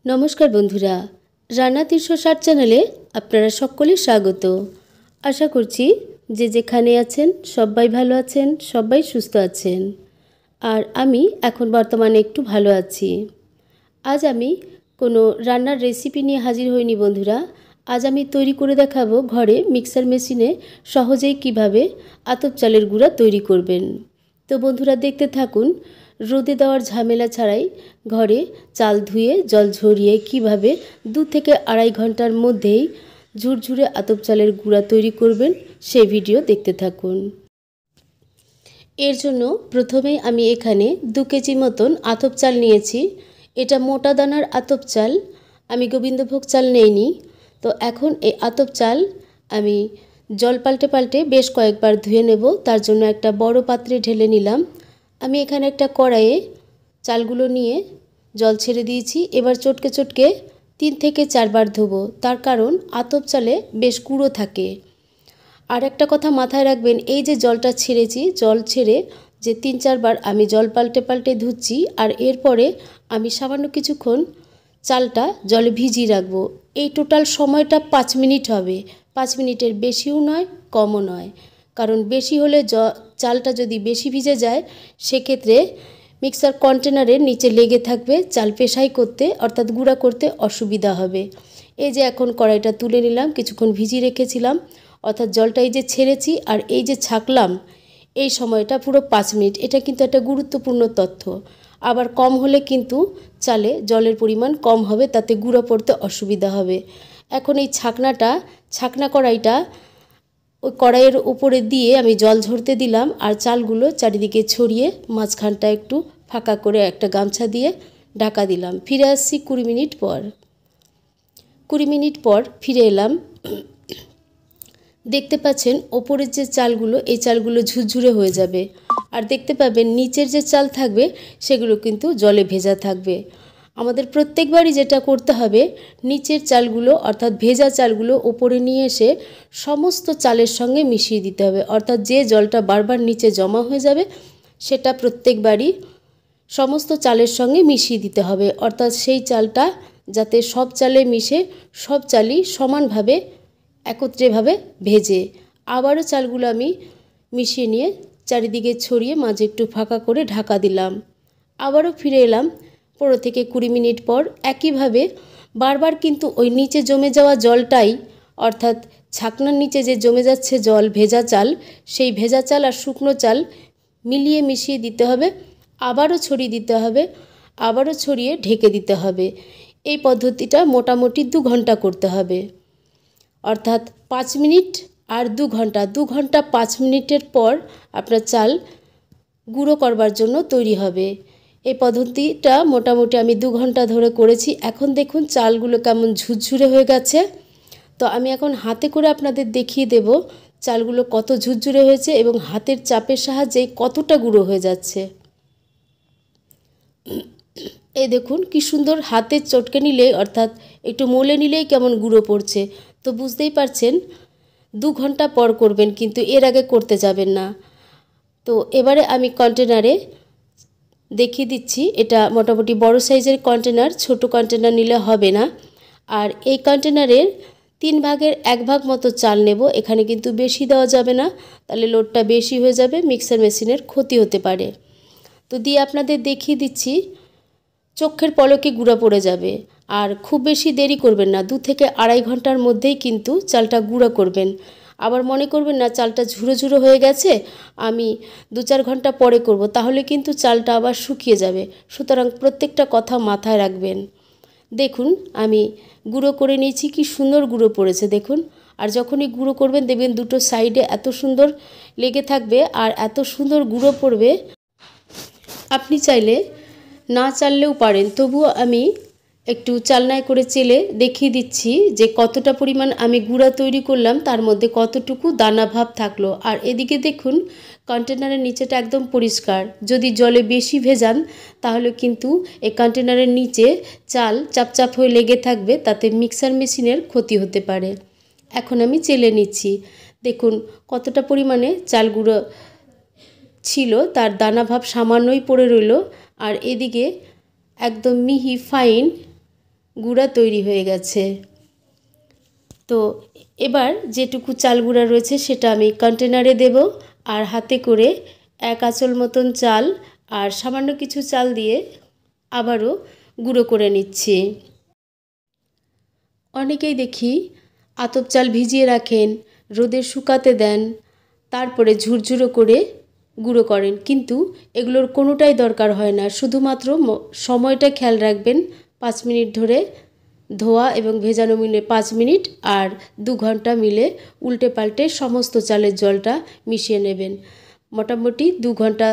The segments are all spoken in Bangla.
नमस्कार बंधुरा रान्ना 360 चैनेले आपनारा सकले स्वागत। आशा करछि जे जेखाने आछेन सबाई भालो आछेन, सबाई सुस्थ आछेन और आमी एखन बर्तमाने एकटू भालो आछि। आज आमी कोनो रान्नार रेसिपि निये हाजिर हइनि बंधुरा। आज आमी तैरी करे देखाबो घरे मिक्सार मेशिने सहजेई किभाबे आतप चालेर गुड़ा तैरी करबेन। तो बंधुरा देखते थाकुन रोदे देওয়ার झमेला छाड़ाई घरे चाल धुए जल झरिए किभाबे 2 থেকে আড়াই ঘন্টার মধ্যেই ঝুরঝুরে आतप चालेर गुड़ा तैरी करबेन সেই ভিডিও देखते থাকুন। এর জন্য প্রথমেই আমি এখানে 2 কেজি মতন आतप চাল নিয়েছি। এটা মোটা দানার आतप চাল, আমি গোবিন্দভোগ চাল নেইনি। তো এখন এই आतप চাল আমি জল পাল্টে পাল্টে বেশ কয়েকবার ধুয়ে নেব। তার জন্য একটা বড় পাত্রে ঢেলে নিলাম। আমি এখানে একটা কড়াইয়ে চালগুলো নিয়ে জল ছেড়ে দিয়েছি। এবার চটকে চটকে 3 থেকে 4 বার ধোবো, তার কারণ आतप চালে বেশ গুঁড়ো থাকে। আর একটা কথা মাথায় রাখবেন, এই যে জলটা ছেড়েছি, জল ছেড়ে যে 3-4 বার আমি জল পাল্টে পাল্টে ধুচ্ছি আর এরপরে আমি সামান্য কিছুক্ষণ চালটা জলে ভিজিয়ে রাখবো। এই টোটাল সময়টা 5 মিনিট হবে। 5 মিনিটের বেশিও নয় কমও নয়, কারণ বেশি হলে চালটা যদি বেশি ভিজে যায় সেক্ষেত্রে মিক্সার কন্টেনারের নিচে লেগে থাকবে, চাল পেশাই করতে অর্থাৎ গুঁড়া করতে অসুবিধা হবে। এই যে এখন কড়াইটা তুলে নিলাম, কিছুক্ষণ ভিজিয়ে রেখেছিলাম অর্থাৎ জলটা এই যে ছেড়েছি আর এই যে ছাকলাম, এই সময়টা পুরো 5 মিনিট। এটা কিন্তু একটা গুরুত্বপূর্ণ তথ্য। আবার কম হলে কিন্তু চালে জলের পরিমাণ কম হবে, তাতে গুঁড়ো পড়তে অসুবিধা হবে। এখন এই ছাকনা কড়াইটা ওই কড়াইয়ের উপরে দিয়ে আমি জল ঝরতে দিলাম আর চালগুলো চারিদিকে ছড়িয়ে মাঝখানটা একটু ফাঁকা করে একটা গামছা দিয়ে ঢাকা দিলাম। ফিরে আসছি 20 মিনিট পর। 20 মিনিট পর ফিরে এলাম। দেখতে পাচ্ছেন ওপরের যে চালগুলো, এই চালগুলো ঝুরঝুরে হয়ে যাবে আর দেখতে পাবেন নিচের যে চাল থাকবে সেগুলো কিন্তু জলে ভেজা থাকবে। আমাদের প্রত্যেকবারই যেটা করতে হবে, নিচের চালগুলো অর্থাৎ ভেজা চালগুলো ওপরে নিয়ে এসে সমস্ত চালের সঙ্গে মিশিয়ে দিতে হবে। অর্থাৎ যে জলটা বারবার নিচে জমা হয়ে যাবে সেটা প্রত্যেকবারই সমস্ত চালের সঙ্গে মিশিয়ে দিতে হবে। অর্থাৎ সেই চালটা যাতে সব চালে মিশে সব চালই সমানভাবে একত্রেভাবে ভেজে। আবারও চালগুলো আমি মিশিয়ে নিয়ে চারিদিকে ছড়িয়ে মাঝে একটু ফাঁকা করে ঢাকা দিলাম। আবারও ফিরে এলাম 15 থেকে 20 মিনিট পর। একইভাবে বারবার কিন্তু ওই নিচে জমে যাওয়া জলটাই অর্থাৎ ছাকনার নিচে যে জমে যাচ্ছে জল, ভেজা চাল, সেই ভেজা চাল আর শুকনো চাল মিলিয়ে মিশিয়ে দিতে হবে। আবারও ছড়িয়ে দিতে হবে, আবারও ছড়িয়ে ঢেকে দিতে হবে। এই পদ্ধতিটা মোটামুটি 2 ঘন্টা করতে হবে। অর্থাৎ 5 মিনিট আর 2 ঘন্টা, 2 ঘন্টা 5 মিনিটের পর আপনার চাল গুঁড়ো করবার জন্য তৈরি হবে। এই পদ্ধতিটা মোটামুটি আমি 2 ঘন্টা ধরে করেছি। এখন দেখুন চালগুলো কেমন ঝুরঝুরে হয়ে গেছে। তো আমি এখন হাতে করে আপনাদের দেখিয়ে দেব চালগুলো কত ঝুরঝুরে হয়েছে এবং হাতের চাপের সাহায্যে কতটা গুঁড়ো হয়ে যাচ্ছে। এই দেখুন কি সুন্দর, হাতে চটকে নিলেই অর্থাৎ একটু মলে নিলেই কেমন গুঁড়ো পড়ছে। তো বুঝতেই পারছেন 2 ঘন্টা পর করবেন, কিন্তু এর আগে করতে যাবেন না। তো এবারে আমি কন্টেনারে দেখিয়ে দিচ্ছি। এটা মোটামুটি বড় সাইজের কন্টেনার, ছোট কন্টেনার নিলে হবে না। আর এই কন্টেনারের 3 ভাগের 1 ভাগ মতো চাল নেব। এখানে কিন্তু বেশি দেওয়া যাবে না, তাহলে লোডটা বেশি হয়ে যাবে, মিক্সার মেশিনের ক্ষতি হতে পারে। তো দিয়ে আপনাদের দেখিয়ে দিচ্ছি, চোখের পলকে গুঁড়া পড়ে যাবে। আর খুব বেশি দেরি করবেন না, 2 থেকে আড়াই ঘন্টার মধ্যেই কিন্তু চালটা গুঁড়া করবেন। আবার মনে করবেন না চালটা ঝুরো ঝুরো হয়ে গেছে, আমি 2-4 ঘন্টা পরে করব, তাহলে কিন্তু চালটা আবার শুকিয়ে যাবে। সুতরাং প্রত্যেকটা কথা মাথায় রাখবেন। দেখুন আমি গুঁড়ো করে নিয়েছি, কি সুন্দর গুঁড়ো পড়েছে দেখুন। আর যখনই গুঁড়ো করবেন দেখবেন দুটো সাইডে এত সুন্দর লেগে থাকবে আর এত সুন্দর গুঁড়ো পড়বে। আপনি চাইলে না চাললেও পারেন, তবুও আমি একটু চালনায় করে চেলে দেখিয়ে দিচ্ছি যে কতটা পরিমাণ আমি গুঁড়া তৈরি করলাম, তার মধ্যে কতটুকু দানা ভাব থাকলো। আর এদিকে দেখুন কন্টেনারের নিচেটা একদম পরিষ্কার। যদি জলে বেশি ভেজান তাহলে কিন্তু এই কন্টেনারের নিচে চাল চাপচাপ হয়ে লেগে থাকবে, তাতে মিক্সার মেশিনের ক্ষতি হতে পারে। এখন আমি চেলে নিচ্ছি। দেখুন কতটা পরিমাণে চাল গুঁড়ো ছিল, তার দানা ভাব সামান্যই পড়ে রইল। আর এদিকে একদম মিহি ফাইন গুঁড়া তৈরি হয়ে গেছে। তো এবার যেটুকু চাল গুঁড়া রয়েছে সেটা আমি কন্টেনারে দেব, আর হাতে করে 1 আঁচল মতন চাল আর সামান্য কিছু চাল দিয়ে আবারও গুঁড়ো করে নিচ্ছি। অনেকেই দেখি আতপ চাল ভিজিয়ে রাখেন, রোদে শুকাতে দেন, তারপরে ঝুরঝুরো করে গুঁড়ো করেন, কিন্তু এগুলোর কোনোটাই দরকার হয় না। শুধুমাত্র সময়টা খেয়াল রাখবেন, 5 মিনিট ধরে ধোয়া এবং ভেজানো মিলে 5 মিনিট, আর 2 ঘন্টা মিলে উল্টে পাল্টে সমস্ত চালের জলটা মিশিয়ে নেবেন। মোটামুটি 2 ঘন্টা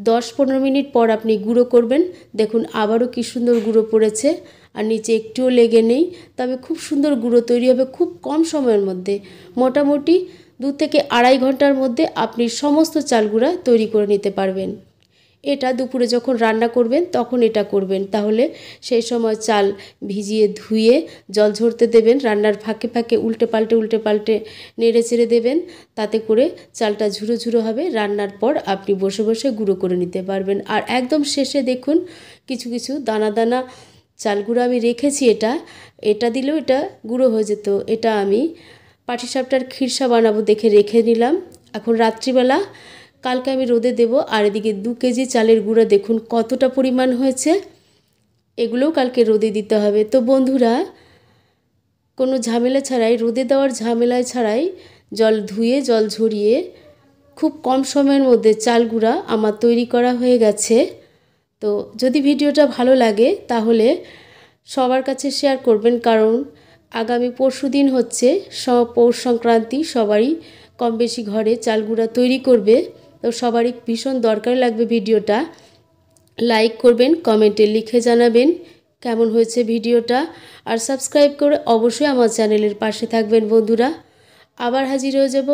10-15 মিনিট পর আপনি গুঁড়ো করবেন। দেখুন আবারও কি সুন্দর গুঁড়ো পড়েছে, আর নিচে একটুও লেগে নেই। তবে খুব সুন্দর গুঁড়ো তৈরি হবে খুব কম সময়ের মধ্যে। মোটামুটি 2 থেকে 2.5 ঘন্টার মধ্যে আপনি সমস্ত চাল গুঁড়া তৈরি করে নিতে পারবেন। এটা দুপুরে যখন রান্না করবেন তখন এটা করবেন, তাহলে সেই সময় চাল ভিজিয়ে ধুয়ে জল ঝরতে দেবেন, রান্নার ফাঁকে ফাঁকে উল্টে পাল্টে নেড়ে চেড়ে দেবেন, তাতে করে চালটা ঝুরো ঝুরো হবে। রান্নার পর আপনি বসে বসে গুঁড়ো করে নিতে পারবেন। আর একদম শেষে দেখুন কিছু কিছু দানা দানা চাল গুঁড়ো আমি রেখেছি, এটা দিলেও এটা গুঁড়ো হয়ে যেত। এটা আমি পাটিসাপটার খিরসা বানাবো দেখে রেখে নিলাম। এখন রাত্রিবেলা কালকে আমি রোদে দেব। আর এদিকে 2 কেজি চালের গুঁড়া দেখুন কতটা পরিমাণ হয়েছে, এগুলোও কালকে রোদে দিতে হবে। তো বন্ধুরা, কোনো ঝামেলা ছাড়াই, রোদে দেওয়ার ঝামেলা ছাড়াই জল ধুয়ে জল ঝরিয়ে খুব কম সময়ের মধ্যে চাল গুঁড়া আমার তৈরি করা হয়ে গেছে। তো যদি ভিডিওটা ভালো লাগে তাহলে সবার কাছে শেয়ার করবেন, কারণ আগামী পরশুদিন হচ্ছে পৌষ সংক্রান্তি, সবারই কম বেশি ঘরে চাল গুঁড়া তৈরি করবে। তো সবারই ভীষণ দরকার লাগবে ভিডিওটা। লাইক করবেন, কমেন্টে লিখে জানাবেন কেমন হয়েছে ভিডিওটা, আর সাবস্ক্রাইব করে অবশ্যই আমার চ্যানেলের পাশে থাকবেন বন্ধুরা। আবার হাজির হয়ে যাব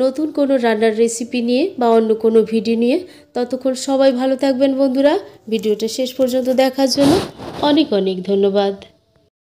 নতুন কোনো রান্নার রেসিপি নিয়ে বা অন্য কোনো ভিডিও নিয়ে। ততক্ষণ সবাই ভালো থাকবেন বন্ধুরা। ভিডিওটা শেষ পর্যন্ত দেখার জন্য অনেক অনেক ধন্যবাদ।